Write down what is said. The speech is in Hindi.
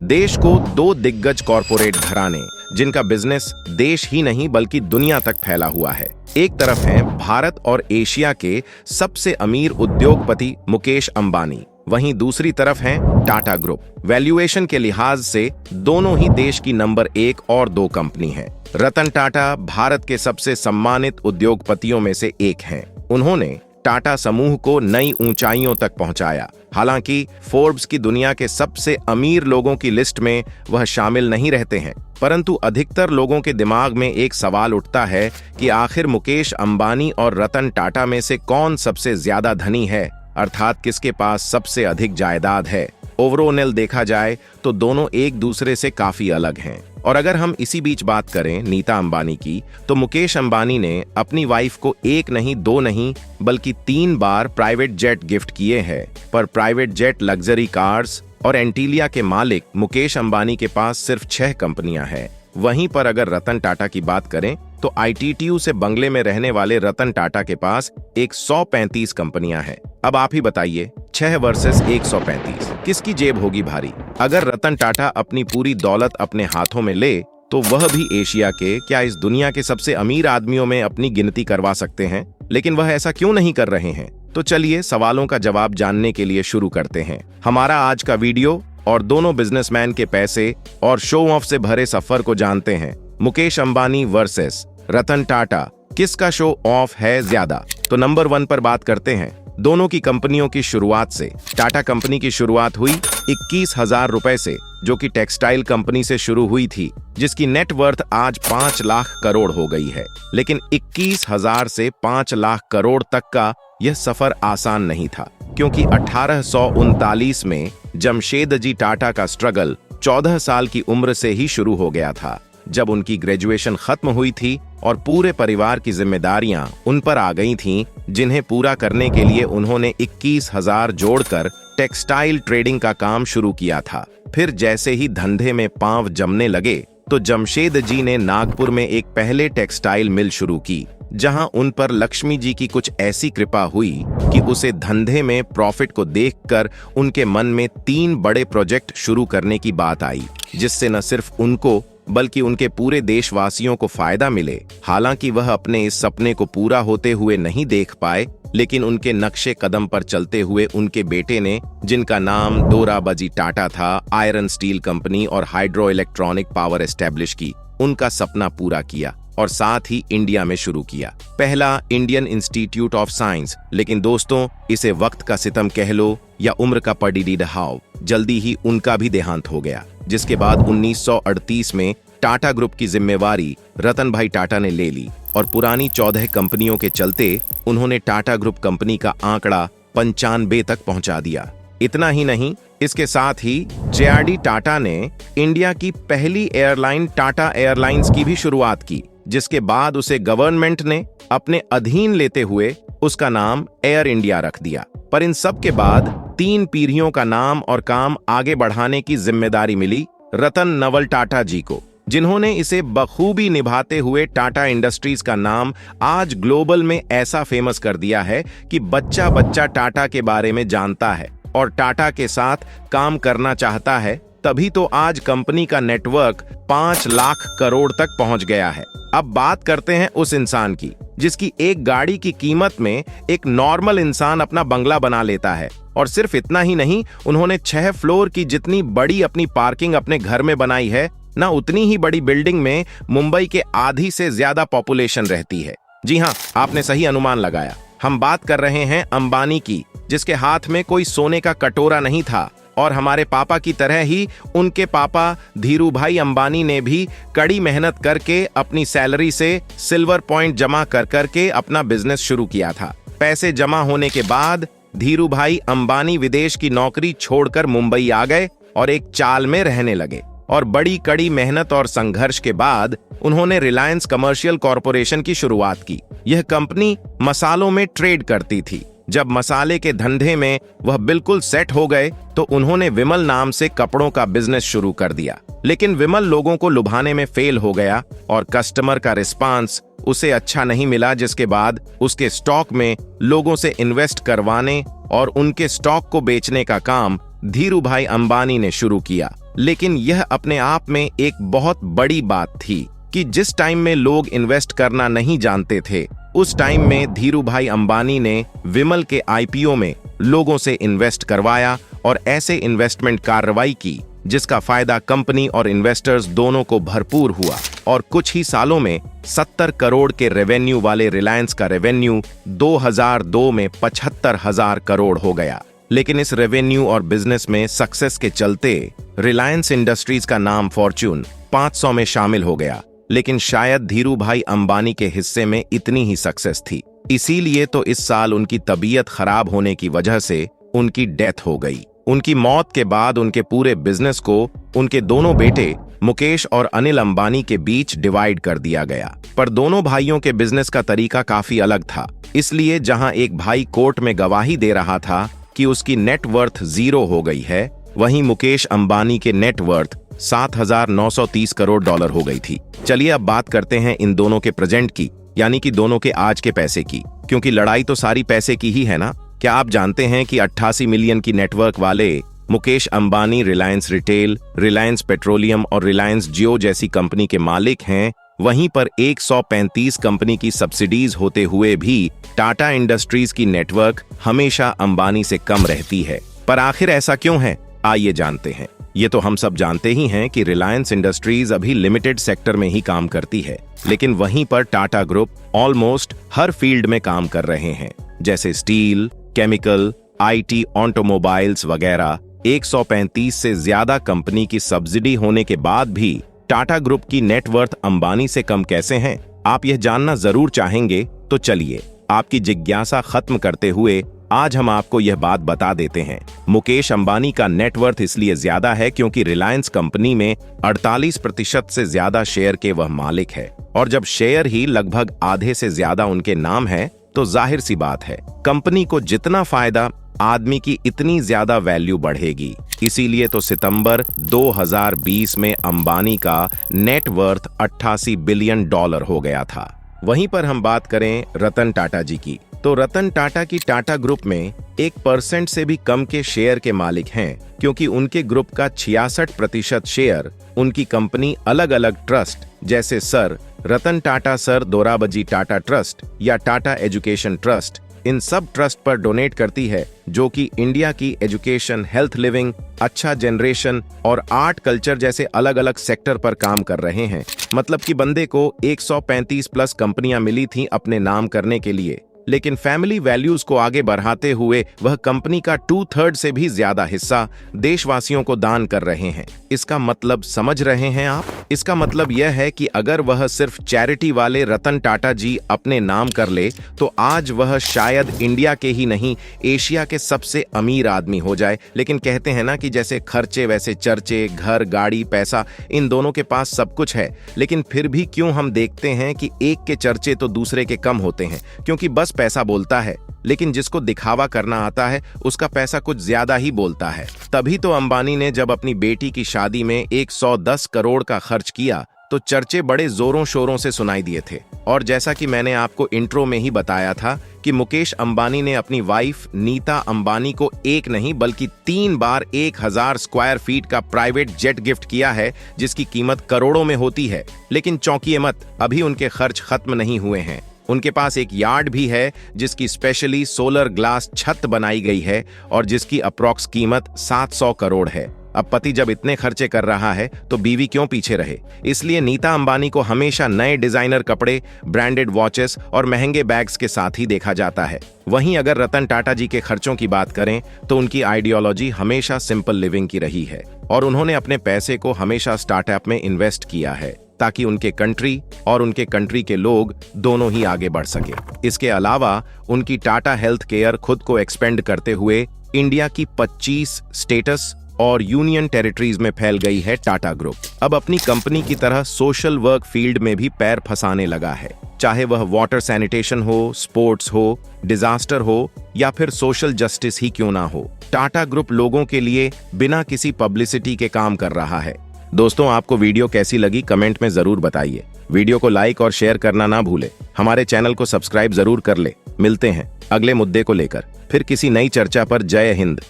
देश को दो दिग्गज कॉरपोरेट घराने जिनका बिजनेस देश ही नहीं बल्कि दुनिया तक फैला हुआ है। एक तरफ हैं भारत और एशिया के सबसे अमीर उद्योगपति मुकेश अंबानी, वहीं दूसरी तरफ हैं टाटा ग्रुप। वैल्यूएशन के लिहाज से दोनों ही देश की नंबर 1 और 2 कंपनी हैं। रतन टाटा भारत के सबसे सम्मानित उद्योगपतियों में से एक हैं। उन्होंने टाटा समूह को नई ऊंचाइयों तक पहुंचाया। हालांकि फोर्ब्स की दुनिया के सबसे अमीर लोगों की लिस्ट में वह शामिल नहीं रहते हैं, परंतु अधिकतर लोगों के दिमाग में एक सवाल उठता है कि आखिर मुकेश अंबानी और रतन टाटा में से कौन सबसे ज्यादा धनी है, अर्थात किसके पास सबसे अधिक जायदाद है। ओवरऑल देखा जाए तो दोनों एक दूसरे से काफी अलग हैं। और अगर हम इसी बीच बात करें नीता अंबानी की, तो मुकेश अंबानी ने अपनी वाइफ को 1 नहीं 2 नहीं बल्कि 3 बार प्राइवेट जेट गिफ्ट किए हैं। पर प्राइवेट जेट, लग्जरी कार्स और एंटीलिया के मालिक मुकेश अंबानी के पास सिर्फ 6 कंपनियां हैं। वहीं पर अगर रतन टाटा की बात करें तो ITTU से बंगले में रहने वाले रतन टाटा के पास 135 कंपनियां हैं। अब आप ही बताइए, 6 वर्सेस 135 किसकी जेब होगी भारी? अगर रतन टाटा अपनी पूरी दौलत अपने हाथों में ले तो वह भी एशिया के, क्या इस दुनिया के सबसे अमीर आदमियों में अपनी गिनती करवा सकते हैं। लेकिन वह ऐसा क्यों नहीं कर रहे हैं? तो चलिए सवालों का जवाब जानने के लिए शुरू करते हैं हमारा आज का वीडियो और दोनों बिजनेसमैन के पैसे और शो ऑफ से भरे सफर को जानते हैं। मुकेश अंबानी वर्सेस रतन टाटा, किसका शो ऑफ है ज्यादा? तो नंबर 1 पर बात करते हैं दोनों की कंपनियों की शुरुआत से। टाटा कंपनी की शुरुआत हुई 21,000 रुपए से, जो कि टेक्सटाइल कंपनी से शुरू हुई थी, जिसकी नेटवर्थ आज 5 लाख करोड़ हो गई है। लेकिन 21,000 से 5 लाख करोड़ तक का यह सफर आसान नहीं था, क्योंकि 1839 में जमशेदजी टाटा का स्ट्रगल 14 साल की उम्र से ही शुरू हो गया था, जब उनकी ग्रेजुएशन खत्म हुई थी और पूरे परिवार की जिम्मेदारियां उन पर आ गई थीं, जिन्हें पूरा करने के लिए उन्होंने 21,000 जोड़कर टेक्सटाइल ट्रेडिंग का काम शुरू किया था। फिर जैसे ही धंधे में पांव जमने लगे तो जमशेद जी ने नागपुर में एक पहले टेक्सटाइल मिल शुरू की, जहां उन पर लक्ष्मी जी की कुछ ऐसी कृपा हुई कि उसे धंधे में प्रॉफिट को देखकर उनके मन में 3 बड़े प्रोजेक्ट शुरू करने की बात आई, जिससे न सिर्फ उनको बल्कि उनके पूरे देशवासियों को फायदा मिले। हालांकि वह अपने इस सपने को पूरा होते हुए नहीं देख पाए, लेकिन उनके नक्शे कदम पर चलते हुए उनके बेटे ने, जिनका नाम दोराबजी टाटा था, आयरन स्टील कंपनी और हाइड्रो इलेक्ट्रॉनिक पावर एस्टेब्लिश की, उनका सपना पूरा किया और साथ ही इंडिया में शुरू किया। पहला इंडियन इंस्टीट्यूट ऑफ साइंस। लेकिन दोस्तों, इसे वक्त का सितम कह लो या उम्र का पड़ीडीडहाव, जल्दी ही उनका भी देहांत हो गया, जिसके बाद 1938 में टाटा ग्रुप की जिम्मेवारी रतन भाई टाटा ने ले ली और पुरानी 14 कंपनियों के चलते उन्होंने टाटा ग्रुप कंपनी का आंकड़ा 95 तक पहुंचा दिया। इतना ही नहीं, इसके साथ ही JRD टाटा ने इंडिया की पहली एयरलाइन टाटा एयरलाइंस की भी शुरुआत की, जिसके बाद उसे गवर्नमेंट ने अपने अधीन लेते हुए उसका नाम एयर इंडिया रख दिया। पर इन सब के बाद 3 पीढ़ियों का नाम और काम आगे बढ़ाने की जिम्मेदारी मिली रतन नवल टाटा जी को, जिन्होंने इसे बखूबी निभाते हुए टाटा इंडस्ट्रीज का नाम आज ग्लोबल में ऐसा फेमस कर दिया है कि बच्चा बच्चा टाटा के बारे में जानता है और टाटा के साथ काम करना चाहता है। तभी तो आज कंपनी का नेटवर्क 5 लाख करोड़ तक पहुंच गया है। अब बात करते हैं उस इंसान की, जिसकी एक गाड़ी की कीमत में एक नॉर्मल इंसान अपना बंगला बना लेता है। और सिर्फ इतना ही नहीं, उन्होंने 6 फ्लोर की जितनी बड़ी अपनी पार्किंग अपने घर में बनाई है, ना उतनी ही बड़ी बिल्डिंग में मुंबई के आधी से ज्यादा पॉपुलेशन रहती है। जी हाँ, आपने सही अनुमान लगाया। हम बात कर रहे हैं अंबानी की, जिसके हाथ में कोई सोने का कटोरा नहीं था और हमारे पापा की तरह ही उनके पापा धीरू भाई अंबानी ने भी कड़ी मेहनत करके अपनी सैलरी से सिल्वर पॉइंट जमा कर करके अपना बिजनेस शुरू किया था। पैसे जमा होने के बाद धीरू भाई अंबानी विदेश की नौकरी छोड़कर मुंबई आ गए और एक चाल में रहने लगे। और बड़ी कड़ी मेहनत और संघर्ष के बाद उन्होंने रिलायंस कमर्शियल कॉरपोरेशन की शुरुआत की। यह कंपनी मसालों में ट्रेड करती थी। जब मसाले के धंधे में वह बिल्कुल सेट हो गए तो उन्होंने विमल नाम से कपड़ों का बिजनेस शुरू कर दिया। लेकिन विमल लोगों को लुभाने में फेल हो गया और कस्टमर का रिस्पांस उसे अच्छा नहीं मिला, जिसके बाद उसके स्टॉक में लोगों से इन्वेस्ट करवाने और उनके स्टॉक को बेचने का काम धीरू भाई अंबानी ने शुरू किया। लेकिन यह अपने आप में एक बहुत बड़ी बात थी कि जिस टाइम में लोग इन्वेस्ट करना नहीं जानते थे, उस टाइम में धीरूभाई अंबानी ने विमल के आईपीओ में लोगों से इन्वेस्ट करवाया और ऐसे इन्वेस्टमेंट कार्रवाई की जिसका फायदा कंपनी और इन्वेस्टर्स दोनों को भरपूर हुआ और कुछ ही सालों में 70 करोड़ के रेवेन्यू वाले रिलायंस का रेवेन्यू 2002 में 75,000 करोड़ हो गया। लेकिन इस रेवेन्यू और बिजनेस में सक्सेस के चलते रिलायंस इंडस्ट्रीज का नाम फॉर्च्यून 500 में शामिल हो गया। लेकिन शायद धीरूभाई अंबानी के हिस्से में इतनी ही सक्सेस थी, इसीलिए तो इस साल उनकी तबीयत खराब होने की वजह से उनकी डेथ हो गई। उनकी मौत के बाद उनके पूरे बिजनेस को उनके दोनों बेटे मुकेश और अनिल अंबानी के बीच डिवाइड कर दिया गया। पर दोनों भाइयों के बिजनेस का तरीका काफी अलग था, इसलिए जहां एक भाई कोर्ट में गवाही दे रहा था कि उसकी नेटवर्थ 0 हो गई है, वहीं मुकेश अंबानी के नेटवर्थ 7,930 करोड़ डॉलर हो गई थी। चलिए अब बात करते हैं इन दोनों के प्रेजेंट की, यानी कि दोनों के आज के पैसे की, क्योंकि लड़ाई तो सारी पैसे की ही है ना। क्या आप जानते हैं कि 88 मिलियन की नेटवर्क वाले मुकेश अंबानी रिलायंस रिटेल, रिलायंस पेट्रोलियम और रिलायंस जियो जैसी कंपनी के मालिक हैं। वहीं पर 135 कंपनी की सब्सिडीज होते हुए भी टाटा इंडस्ट्रीज की नेटवर्क हमेशा अंबानी से कम रहती है। पर आखिर ऐसा क्यों है, आइए जानते हैं। ये तो हम सब जानते ही हैं कि रिलायंस इंडस्ट्रीज अभी लिमिटेड सेक्टर में ही काम करती है, लेकिन वहीं पर टाटा ग्रुप ऑलमोस्ट हर फील्ड में काम कर रहे हैं, जैसे स्टील, केमिकल, आईटी, ऑटोमोबाइल्स वगैरह। 135 से ज्यादा कंपनी की सब्सिडी होने के बाद भी टाटा ग्रुप की नेटवर्थ अंबानी से कम कैसे हैं? आप यह जानना जरूर चाहेंगे, तो चलिए आपकी जिज्ञासा खत्म करते हुए आज हम आपको यह बात बता देते हैं। मुकेश अंबानी का नेटवर्थ इसलिए ज्यादा है क्योंकि रिलायंस कंपनी में 48% से ज्यादा शेयर के वह मालिक है, और जब शेयर ही लगभग आधे से ज्यादा उनके नाम है तो जाहिर सी बात है कंपनी को जितना फायदा, आदमी की इतनी ज्यादा वैल्यू बढ़ेगी। इसीलिए तो सितंबर 2020 में अंबानी का नेटवर्थ 88 बिलियन डॉलर हो गया था। वहीं पर हम बात करें रतन टाटा जी की, तो रतन टाटा की टाटा ग्रुप में 1% से भी कम के शेयर के मालिक हैं, क्योंकि उनके ग्रुप का 66% शेयर उनकी कंपनी अलग अलग ट्रस्ट जैसे sir Ratan Tata sir Dorabji Tata trust या टाटा एजुकेशन ट्रस्ट, इन सब ट्रस्ट पर डोनेट करती है, जो कि इंडिया की एजुकेशन, हेल्थ लिविंग, अच्छा जनरेशन और आर्ट कल्चर जैसे अलग अलग सेक्टर पर काम कर रहे हैं। मतलब कि बंदे को 135 प्लस कंपनियां मिली थीं अपने नाम करने के लिए, लेकिन फैमिली वैल्यूज को आगे बढ़ाते हुए वह कंपनी का 2/3 से भी ज्यादा हिस्सा देशवासियों को दान कर रहे हैं। इसका मतलब समझ रहे हैं आप? इसका मतलब यह है कि अगर वह सिर्फ चैरिटी वाले रतन टाटा जी अपने नाम कर ले तो आज वह शायद इंडिया के ही नहीं, एशिया के सबसे अमीर आदमी हो जाए। लेकिन कहते हैं ना कि जैसे खर्चे वैसे चर्चे, घर, गाड़ी, पैसा, इन दोनों के पास सब कुछ है, लेकिन फिर भी क्यों हम देखते हैं कि एक के चर्चे तो दूसरे के कम होते हैं? क्योंकि बस पैसा बोलता है, लेकिन जिसको दिखावा करना आता है उसका पैसा कुछ ज्यादा ही बोलता है। तभी तो अंबानी ने जब अपनी बेटी की शादी में 110 करोड़ का खर्च किया तो चर्चे बड़े जोरों शोरों से सुनाई दिए थे। और जैसा कि मैंने आपको इंट्रो में ही बताया था कि मुकेश अंबानी ने अपनी वाइफ नीता अंबानी को एक नहीं बल्कि 3 बार 1000 स्क्वायर फीट का प्राइवेट जेट गिफ्ट किया है, जिसकी कीमत करोड़ों में होती है। लेकिन चौंकिए मत, अभी उनके खर्च खत्म नहीं हुए हैं। उनके पास एक यार्ड भी है जिसकी स्पेशली सोलर ग्लास छत बनाई गई है और जिसकी अप्रॉक्स कीमत 700 करोड़ है। अब पति जब इतने खर्चे कर रहा है तो बीवी क्यों पीछे रहे? इसलिए नीता अंबानी को हमेशा नए डिजाइनर कपड़े, ब्रांडेड वॉचेस और महंगे बैग्स के साथ ही देखा जाता है। वहीं अगर रतन टाटा जी के खर्चों की बात करें तो उनकी आइडियोलॉजी हमेशा सिंपल लिविंग की रही है और उन्होंने अपने पैसे को हमेशा स्टार्टअप में इन्वेस्ट किया है ताकि उनके कंट्री और उनके कंट्री के लोग दोनों ही आगे बढ़ सके। इसके अलावा उनकी टाटा हेल्थ केयर खुद को एक्सपेंड करते हुए इंडिया की 25 स्टेट्स और यूनियन टेरिटरीज में फैल गई है टाटा ग्रुप। अब अपनी कंपनी की तरह सोशल वर्क फील्ड में भी पैर फंसाने लगा है, चाहे वह वाटर सैनिटेशन हो, स्पोर्ट्स हो, डिजास्टर हो या फिर सोशल जस्टिस ही क्यों ना हो। टाटा ग्रुप लोगों के लिए बिना किसी पब्लिसिटी के काम कर रहा है। दोस्तों, आपको वीडियो कैसी लगी कमेंट में जरूर बताइए। वीडियो को लाइक और शेयर करना ना भूले। हमारे चैनल को सब्सक्राइब जरूर कर ले। मिलते हैं अगले मुद्दे को लेकर फिर किसी नई चर्चा पर। जय हिंद।